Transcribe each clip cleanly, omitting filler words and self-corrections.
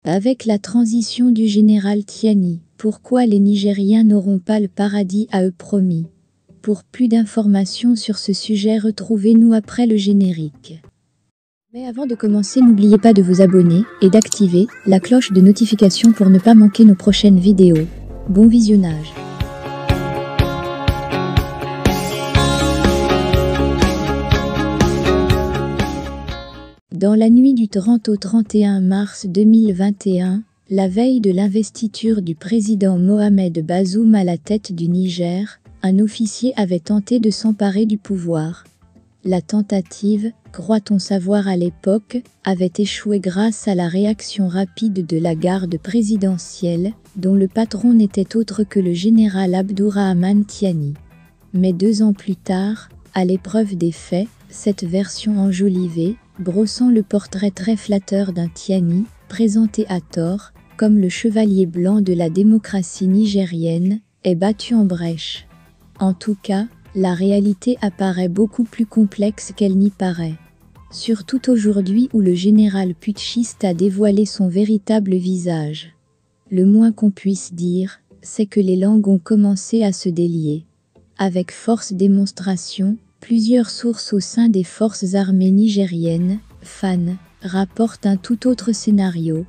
Avec la transition du général Tiani, pourquoi les Nigériens n'auront pas le paradis à eux promis? Pour plus d'informations sur ce sujet, retrouvez-nous après le générique. Mais avant de commencer, n'oubliez pas de vous abonner et d'activer la cloche de notification pour ne pas manquer nos prochaines vidéos. Bon visionnage. Dans la nuit du 30 au 31 mars 2021, la veille de l'investiture du président Mohamed Bazoum à la tête du Niger, un officier avait tenté de s'emparer du pouvoir. La tentative, croit-on savoir à l'époque, avait échoué grâce à la réaction rapide de la garde présidentielle, dont le patron n'était autre que le général Abdourahmane Tiani. Mais 2 ans plus tard, à l'épreuve des faits, cette version enjolivée, brossant le portrait très flatteur d'un Tiani, présenté à tort, comme le chevalier blanc de la démocratie nigérienne, est battue en brèche. En tout cas, la réalité apparaît beaucoup plus complexe qu'elle n'y paraît. Surtout aujourd'hui où le général putschiste a dévoilé son véritable visage. Le moins qu'on puisse dire, c'est que les langues ont commencé à se délier. Avec force démonstration, plusieurs sources au sein des forces armées nigériennes, FAN, rapportent un tout autre scénario.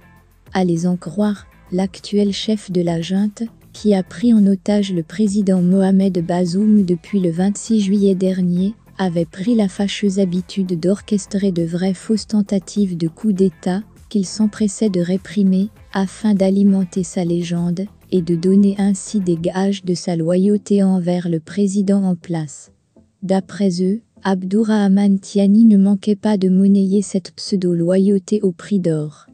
À les en croire, l'actuel chef de la junte, qui a pris en otage le président Mohamed Bazoum depuis le 26 juillet dernier, avait pris la fâcheuse habitude d'orchestrer de vraies fausses tentatives de coup d'État, qu'il s'empressait de réprimer, afin d'alimenter sa légende, et de donner ainsi des gages de sa loyauté envers le président en place. D'après eux, Abdourahmane Tiani ne manquait pas de monnayer cette pseudo-loyauté au prix d'or.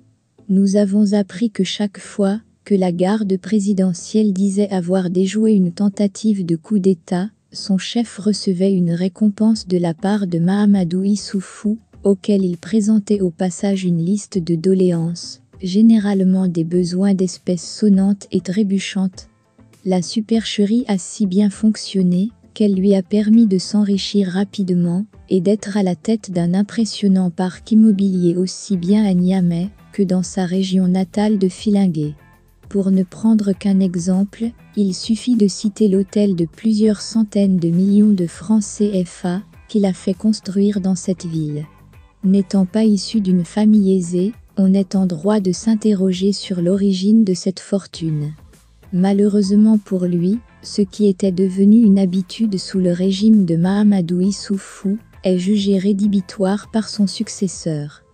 Nous avons appris que chaque fois que la garde présidentielle disait avoir déjoué une tentative de coup d'État, son chef recevait une récompense de la part de Mahamadou Issoufou, auquel il présentait au passage une liste de doléances, généralement des besoins d'espèces sonnantes et trébuchantes. La supercherie a si bien fonctionné qu'elle lui a permis de s'enrichir rapidement et d'être à la tête d'un impressionnant parc immobilier aussi bien à Niamey que dans sa région natale de Filingué. Pour ne prendre qu'un exemple, il suffit de citer l'hôtel de plusieurs centaines de millions de francs CFA qu'il a fait construire dans cette ville. N'étant pas issu d'une famille aisée, on est en droit de s'interroger sur l'origine de cette fortune. Malheureusement pour lui, ce qui était devenu une habitude sous le régime de Mahamadou Issoufou est jugé rédhibitoire par son successeur.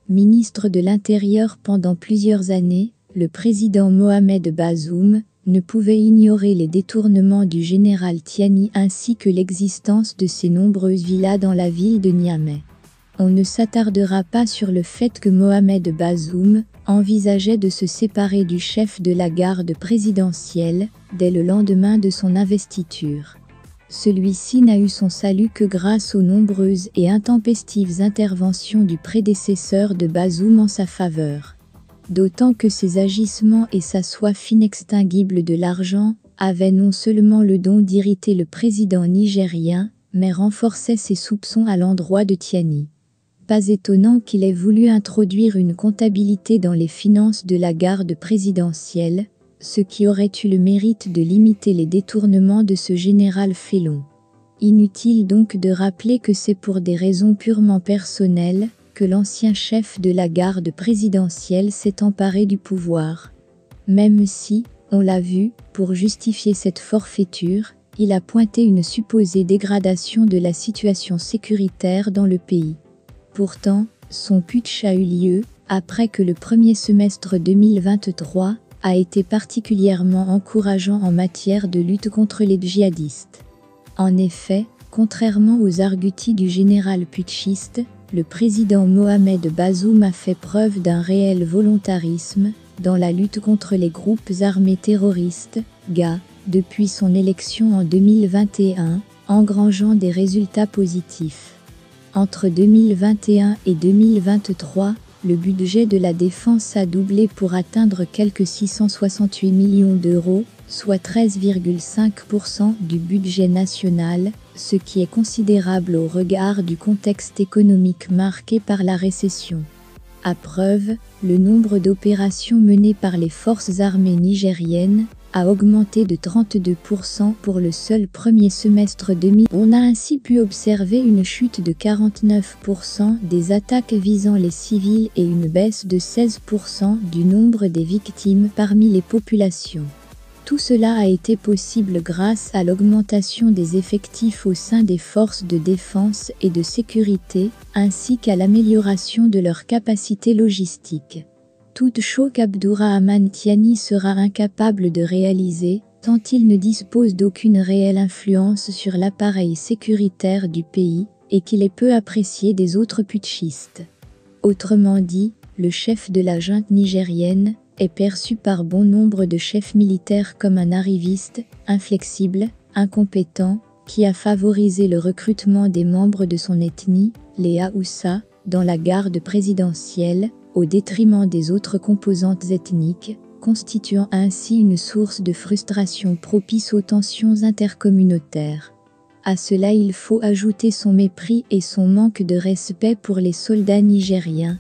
Ministre de l'Intérieur pendant plusieurs années, le président Mohamed Bazoum ne pouvait ignorer les détournements du général Tiani ainsi que l'existence de ses nombreuses villas dans la ville de Niamey. On ne s'attardera pas sur le fait que Mohamed Bazoum envisageait de se séparer du chef de la garde présidentielle dès le lendemain de son investiture. Celui-ci n'a eu son salut que grâce aux nombreuses et intempestives interventions du prédécesseur de Bazoum en sa faveur. D'autant que ses agissements et sa soif inextinguible de l'argent avaient non seulement le don d'irriter le président nigérien, mais renforçaient ses soupçons à l'endroit de Tiani. Pas étonnant qu'il ait voulu introduire une comptabilité dans les finances de la garde présidentielle, ce qui aurait eu le mérite de limiter les détournements de ce général félon. Inutile donc de rappeler que c'est pour des raisons purement personnelles que l'ancien chef de la garde présidentielle s'est emparé du pouvoir. Même si, on l'a vu, pour justifier cette forfaiture, il a pointé une supposée dégradation de la situation sécuritaire dans le pays. Pourtant, son putsch a eu lieu après que le premier semestre 2023 a été particulièrement encourageant en matière de lutte contre les djihadistes. En effet, contrairement aux arguties du général putschiste, le président Mohamed Bazoum a fait preuve d'un réel volontarisme dans la lutte contre les groupes armés terroristes, GA, depuis son élection en 2021, engrangeant des résultats positifs. Entre 2021 et 2023, le budget de la défense a doublé pour atteindre quelques 668 millions d'euros, soit 13,5% du budget national, ce qui est considérable au regard du contexte économique marqué par la récession. À preuve, le nombre d'opérations menées par les forces armées nigériennes a augmenté de 32% pour le seul premier semestre 2000. On a ainsi pu observer une chute de 49% des attaques visant les civils et une baisse de 16% du nombre des victimes parmi les populations. Tout cela a été possible grâce à l'augmentation des effectifs au sein des forces de défense et de sécurité, ainsi qu'à l'amélioration de leurs capacités logistiques. Toute chose qu'Abdourahmane Tiani sera incapable de réaliser, tant il ne dispose d'aucune réelle influence sur l'appareil sécuritaire du pays, et qu'il est peu apprécié des autres putschistes. Autrement dit, le chef de la junte nigérienne est perçu par bon nombre de chefs militaires comme un arriviste, inflexible, incompétent, qui a favorisé le recrutement des membres de son ethnie, les Haoussa, dans la garde présidentielle, au détriment des autres composantes ethniques, constituant ainsi une source de frustration propice aux tensions intercommunautaires. À cela il faut ajouter son mépris et son manque de respect pour les soldats nigériens.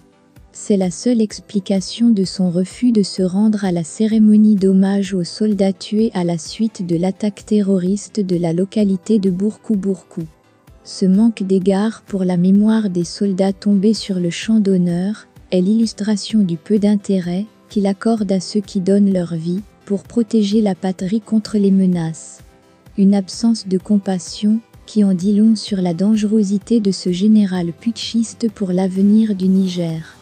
C'est la seule explication de son refus de se rendre à la cérémonie d'hommage aux soldats tués à la suite de l'attaque terroriste de la localité de Bourkou-Bourkou. Ce manque d'égard pour la mémoire des soldats tombés sur le champ d'honneur est l'illustration du peu d'intérêt qu'il accorde à ceux qui donnent leur vie pour protéger la patrie contre les menaces. Une absence de compassion qui en dit long sur la dangerosité de ce général putschiste pour l'avenir du Niger.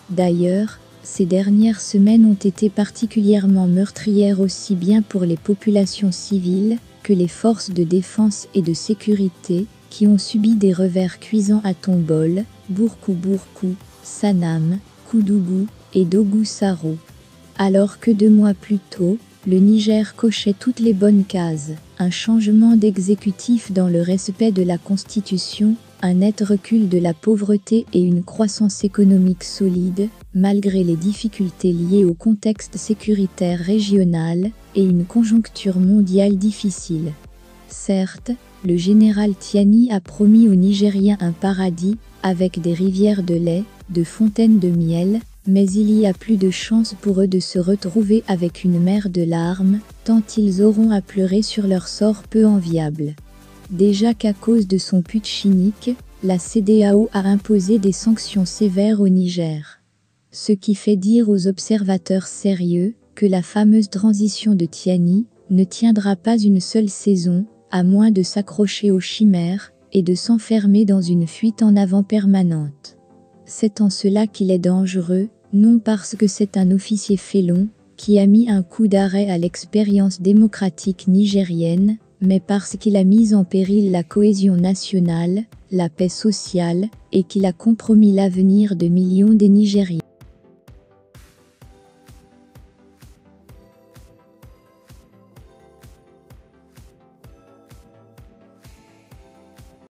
D'ailleurs, ces dernières semaines ont été particulièrement meurtrières aussi bien pour les populations civiles que les forces de défense et de sécurité qui ont subi des revers cuisants à Tombol, Bourkou-Bourkou, Sanam, Koudougou et Dogoussaro. Alors que 2 mois plus tôt, le Niger cochait toutes les bonnes cases, un changement d'exécutif dans le respect de la Constitution, un net recul de la pauvreté et une croissance économique solide, malgré les difficultés liées au contexte sécuritaire régional et une conjoncture mondiale difficile. Certes, le général Tiani a promis aux Nigériens un paradis, avec des rivières de lait, de fontaines de miel, mais il y a plus de chances pour eux de se retrouver avec une mer de larmes, tant ils auront à pleurer sur leur sort peu enviable. Déjà qu'à cause de son putsch chimique, la CEDEAO a imposé des sanctions sévères au Niger. Ce qui fait dire aux observateurs sérieux que la fameuse transition de Tiani ne tiendra pas une seule saison, à moins de s'accrocher aux chimères et de s'enfermer dans une fuite en avant permanente. C'est en cela qu'il est dangereux, non parce que c'est un officier félon qui a mis un coup d'arrêt à l'expérience démocratique nigérienne, mais parce qu'il a mis en péril la cohésion nationale, la paix sociale, et qu'il a compromis l'avenir de millions des Nigériens.